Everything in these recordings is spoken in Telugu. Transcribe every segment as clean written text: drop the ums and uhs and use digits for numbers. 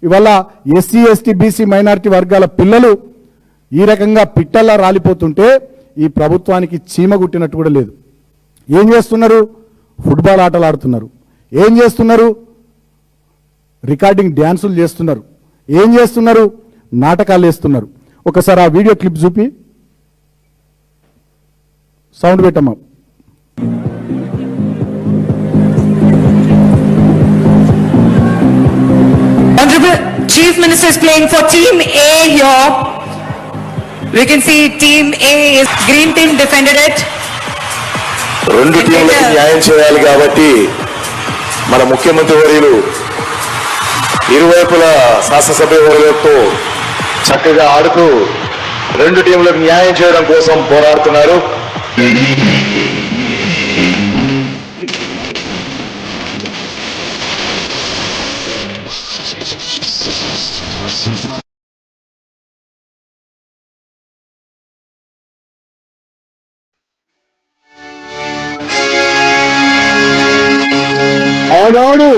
ఇవాళ ఎస్సీ ఎస్టీ బీసీ మైనారిటీ వర్గాల పిల్లలు ఈ రకంగా పిట్టల్లా రాలిపోతుంటే ఈ ప్రభుత్వానికి చీమ గుట్టినట్టు కూడా లేదు. ఏం చేస్తున్నారు? ఫుట్బాల్ ఆటలు ఆడుతున్నారు. ఏం చేస్తున్నారు? రికార్డింగ్ డ్యాన్సులు చేస్తున్నారు. ఏం చేస్తున్నారు? నాటకాలు వేస్తున్నారు. ఒకసారి ఆ వీడియో క్లిప్ చూపి సౌండ్ పెట్టమ్మా. Honorable Chief Minister is playing for Team A here. We can see Team A is green team defended it. రెండు టీంలకు న్యాయం చేయాలి కాబట్టి మన ముఖ్యమంత్రి వర్యులు ఇరువైపుల శాసనసభ్య వర్యులతో చక్కగా ఆడుతూ రెండు టీంలకు న్యాయం చేయడం కోసం పోరాడుతున్నారు. ఆనాడు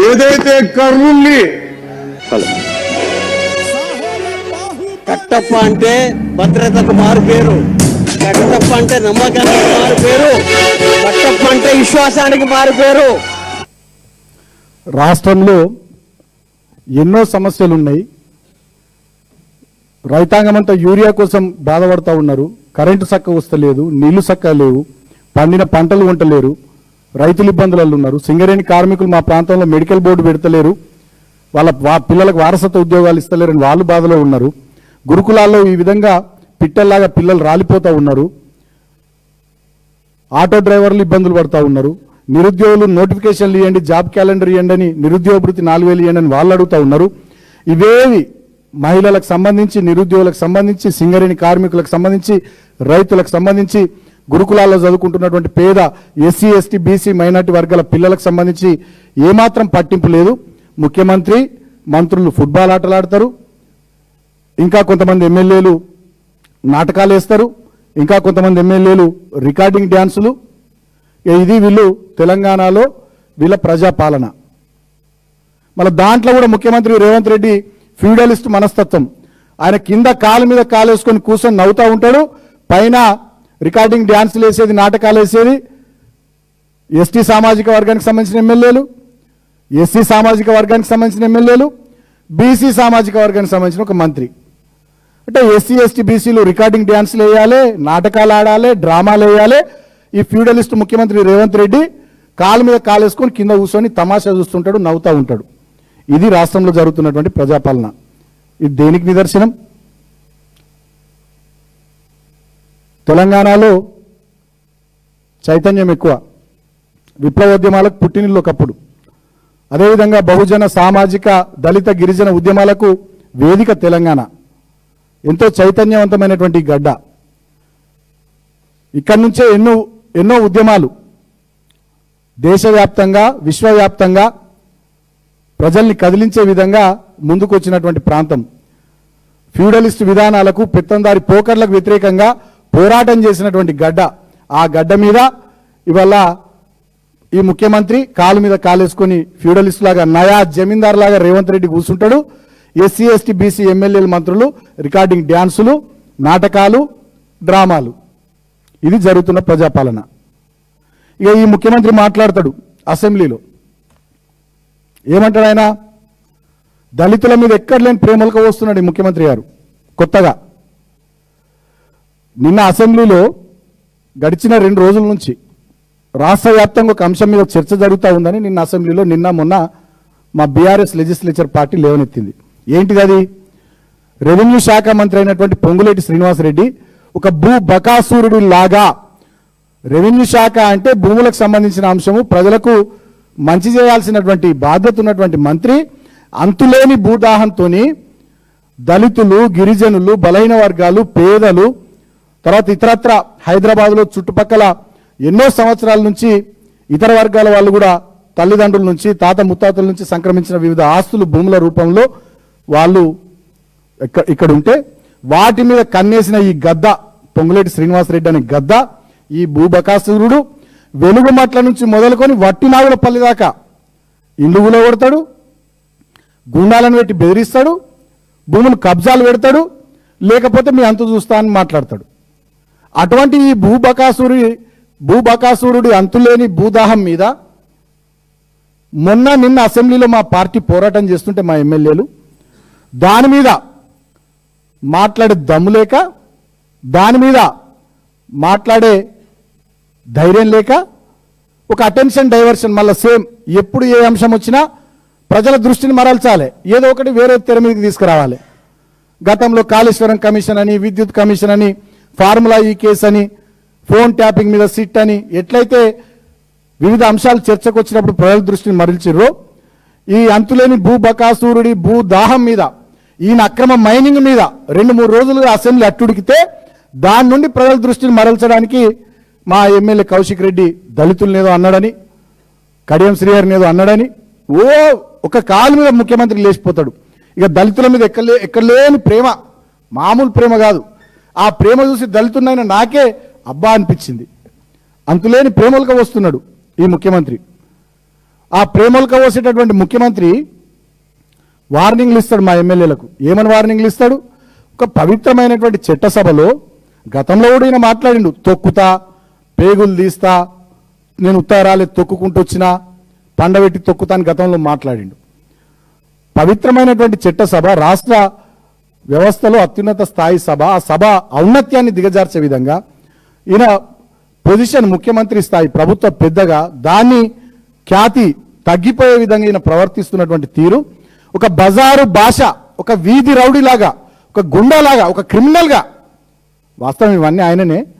ఏదైతే కర్నూల్ని కట్టప్ప అంటే భద్రతకు మారు పేరు, కట్టప్ప అంటే నమ్మకానికి మారు పేరు, కట్టప్ప అంటే విశ్వాసానికి మారు పేరు. రాష్ట్రంలో ఎన్నో సమస్యలు ఉన్నాయి. రైతాంగం అంతా యూరియా కోసం బాధపడుతూ ఉన్నారు. కరెంటు చక్కగా వస్తలేదు, నీళ్లు చక్కగా లేవు, పండిన పంటలు వంటలేరు, రైతులు ఇబ్బందులలో ఉన్నారు. సింగరేణి కార్మికులు మా ప్రాంతంలో మెడికల్ బోర్డు పెడతలేరు, వాళ్ళ పిల్లలకు వారసత్వ ఉద్యోగాలు ఇస్తలేరని వాళ్ళు బాధలో ఉన్నారు. గురుకులాల్లో ఈ విధంగా పిట్టల్లాగా పిల్లలు రాలిపోతూ ఉన్నారు. ఆటో డ్రైవర్లు ఇబ్బందులు పడుతూ ఉన్నారు. నిరుద్యోగులు నోటిఫికేషన్లు ఇవ్వండి, జాబ్ క్యాలెండర్ ఇవ్వండి అని, నిరుద్యోగ భృతి 4000 ఇవ్వండి అని వాళ్ళు అడుగుతూ ఉన్నారు. ఇవేవి మహిళలకు సంబంధించి, నిరుద్యోగులకు సంబంధించి, సింగరేణి కార్మికులకు సంబంధించి, రైతులకు సంబంధించి, గురుకులాల్లో చదువుకుంటున్నటువంటి పేద ఎస్సీ ఎస్టీ బీసీ మైనార్టీ వర్గాల పిల్లలకు సంబంధించి ఏమాత్రం పట్టింపు లేదు. ముఖ్యమంత్రి మంత్రులు ఫుట్బాల్ ఆటలు ఆడతారు, ఇంకా కొంతమంది ఎమ్మెల్యేలు నాటకాలు వేస్తారు, ఇంకా కొంతమంది ఎమ్మెల్యేలు రికార్డింగ్ డ్యాన్సులు. ఇది వీళ్ళు తెలంగాణలో వీళ్ళ ప్రజాపాలన. మళ్ళీ దాంట్లో కూడా ముఖ్యమంత్రి రేవంత్ రెడ్డి ఫ్యూడలిస్ట్ మనస్తత్వం. ఆయన కింద కాలు మీద కాలు వేసుకొని కూర్చొని నవ్వుతూ ఉంటాడు, పైన రికార్డింగ్ డ్యాన్సులు వేసేది, నాటకాలు వేసేది ఎస్టీ సామాజిక వర్గానికి సంబంధించిన ఎమ్మెల్యేలు, ఎస్సీ సామాజిక వర్గానికి సంబంధించిన ఎమ్మెల్యేలు, బీసీ సామాజిక వర్గానికి సంబంధించిన ఒక మంత్రి. అంటే ఎస్సీ ఎస్టీ బీసీలు రికార్డింగ్ డ్యాన్సులు వేయాలి, నాటకాలు ఆడాలి, డ్రామాలు వేయాలి. ఈ ఫ్యూడలిస్ట్ ముఖ్యమంత్రి రేవంత్ రెడ్డి కాలు మీద కాలు వేసుకొని కింద కూర్చొని తమాషా చూస్తుంటాడు, నవ్వుతూ ఉంటాడు. ఇది రాష్ట్రంలో జరుగుతున్నటువంటి ప్రజాపాలన. ఇది దేనికి నిదర్శనం? తెలంగాణలో చైతన్యం ఎక్కువ, విప్లవోద్యమాలకు పుట్టినిల్లు ఒకప్పుడు. అదేవిధంగా బహుజన సామాజిక దళిత గిరిజన ఉద్యమాలకు వేదిక తెలంగాణ. ఎంతో చైతన్యవంతమైనటువంటి గడ్డ. ఇక్కడి నుంచే ఎన్నో ఉద్యమాలు దేశవ్యాప్తంగా, విశ్వవ్యాప్తంగా ప్రజల్ని కదిలించే విధంగా ముందుకు వచ్చినటువంటి ప్రాంతం. ఫ్యూడలిస్ట్ విధానాలకు, పెత్తందారి పోకర్లకు వ్యతిరేకంగా పోరాటం చేసినటువంటి గడ్డ. ఆ గడ్డ మీద ఇవాళ ఈ ముఖ్యమంత్రి కాలు మీద కాలేసుకొని ఫ్యూడలిస్ట్ లాగా, నయా జమీందార్ లాగా రేవంత్ రెడ్డి కూర్చుంటాడు. ఎస్సీ ఎస్టీ బీసీ ఎమ్మెల్యేల మంత్రులు రికార్డింగ్ డ్యాన్సులు, నాటకాలు, డ్రామాలు. ఇది జరుగుతున్న ప్రజాపాలన. ఇక ఈ ముఖ్యమంత్రి మాట్లాడతాడు అసెంబ్లీలో. ఏమంటాడు ఆయన? దళితుల మీద ఎక్కడ లేని ప్రేమలకు వస్తున్నాడు ఈ ముఖ్యమంత్రి గారు కొత్తగా. నిన్న అసెంబ్లీలో గడిచిన 2 రోజుల నుంచి రాష్ట్ర వ్యాప్తంగా ఒక అంశం మీద చర్చ జరుగుతూ ఉందని నిన్న అసెంబ్లీలో మొన్న మా బీఆర్ఎస్ లెజిస్లేచర్ పార్టీ లేవనెత్తింది. ఏంటిది అది? రెవెన్యూ శాఖ మంత్రి అయినటువంటి పొంగులేటి శ్రీనివాసరెడ్డి ఒక భూ బకాసురుడు లాగా, రెవెన్యూ శాఖ అంటే భూములకు సంబంధించిన అంశము, ప్రజలకు మంచి చేయాల్సినటువంటి బాధ్యత ఉన్నటువంటి మంత్రి అంతులేని భూదాహంతో దళితులు, గిరిజనులు, బలహీన వర్గాలు, పేదలు, తర్వాత ఇతరత్ర హైదరాబాద్లో చుట్టుపక్కల ఎన్నో సంవత్సరాల నుంచి ఇతర వర్గాల వాళ్ళు కూడా తల్లిదండ్రుల నుంచి, తాత ముత్తాతల నుంచి సంక్రమించిన వివిధ ఆస్తులు భూముల రూపంలో వాళ్ళు ఇక్కడ ఉంటే వాటి మీద కన్నేసిన ఈ గద్ద, పొంగులేటి శ్రీనివాసరెడ్డి అనే గద్ద, ఈ భూబకాసురుడు వెలుగుమట్ల నుంచి మొదలుకొని వట్టినాగులపల్లి దాకా ఇండ్లు కూలగొడతాడు, గుండాలను పెట్టి బెదిరిస్తాడు, భూములు కబ్జాలు పెడతాడు, లేకపోతే మీ అంతు చూస్తా అని మాట్లాడతాడు. అటువంటి ఈ భూబకాసురుడి అంతులేని భూదాహం మీద నిన్న అసెంబ్లీలో మా పార్టీ పోరాటం చేస్తుంటే మా ఎమ్మెల్యేలు దాని మీద మాట్లాడే దమ్ము లేక, దాని మీద మాట్లాడే ధైర్యం లేక ఒక అటెన్షన్ డైవర్షన్, మళ్ళీ సేమ్ ఎప్పుడు ఏ అంశం వచ్చినా ప్రజల దృష్టిని మరల్చాలి, ఏదో ఒకటి వేరే తెర మీదకి తీసుకురావాలి. గతంలో కాళేశ్వరం కమిషన్ అని, విద్యుత్ కమిషన్ అని, ఫార్ములా ఈ కేసు అని, ఫోన్ ట్యాపింగ్ మీద సిట్ అని, ఎట్లయితే వివిధ అంశాలు చర్చకు వచ్చినప్పుడు ప్రజల దృష్టిని మరల్చిర్రో ఈ అంతులేని భూబకాసురుడి భూదాహం మీద, ఈయన అక్రమ మైనింగ్ మీద 2-3 రోజులుగా అసెంబ్లీ అట్టుడికితే దాని నుండి ప్రజల దృష్టిని మరల్చడానికి మా ఎమ్మెల్యే కౌశిక్ రెడ్డి దళితులనేదో అన్నాడని, కడియం శ్రీహరినేదో అన్నాడని ఒక కాలు మీద ముఖ్యమంత్రి లేచిపోతాడు. ఇక దళితుల మీద ఎక్కలేని ప్రేమ, మామూలు ప్రేమ కాదు. ఆ ప్రేమ చూసి దళితున్నైనా నాకే అబ్బా అనిపించింది. అంతులేని ప్రేమలుగా వస్తున్నాడు ఈ ముఖ్యమంత్రి. ఆ ప్రేమలుగా వసేటటువంటి ముఖ్యమంత్రి వార్నింగ్లు ఇస్తాడు మా ఎమ్మెల్యేలకు. ఏమని వార్నింగ్లు ఇస్తాడు? ఒక పవిత్రమైనటువంటి చట్టసభలో గతంలో కూడా ఈయన మాట్లాడిండు, తొక్కుతా, పేగులు తీస్తా, నేను ఉత్తరాలే తొక్కుకుంటూ వచ్చినా, పండబెట్టి తొక్కుతా అని గతంలో మాట్లాడిండు. పవిత్రమైనటువంటి చట్టసభ రాష్ట్ర వ్యవస్థలో అత్యున్నత స్థాయి సభ. ఆ సభ ఔన్నత్యాన్ని దిగజార్చే విధంగా ఈయన పొజిషన్, ముఖ్యమంత్రి స్థాయి, ప్రభుత్వ పెద్దగా దాన్ని ఖ్యాతి తగ్గిపోయే విధంగా ఈయన ప్రవర్తిస్తున్నటువంటి తీరు ఒక బజారు భాష, ఒక వీధి రౌడీలాగా, ఒక గుండాలాగా, ఒక క్రిమినల్గా, వాస్తవం ఇవన్నీ ఆయననే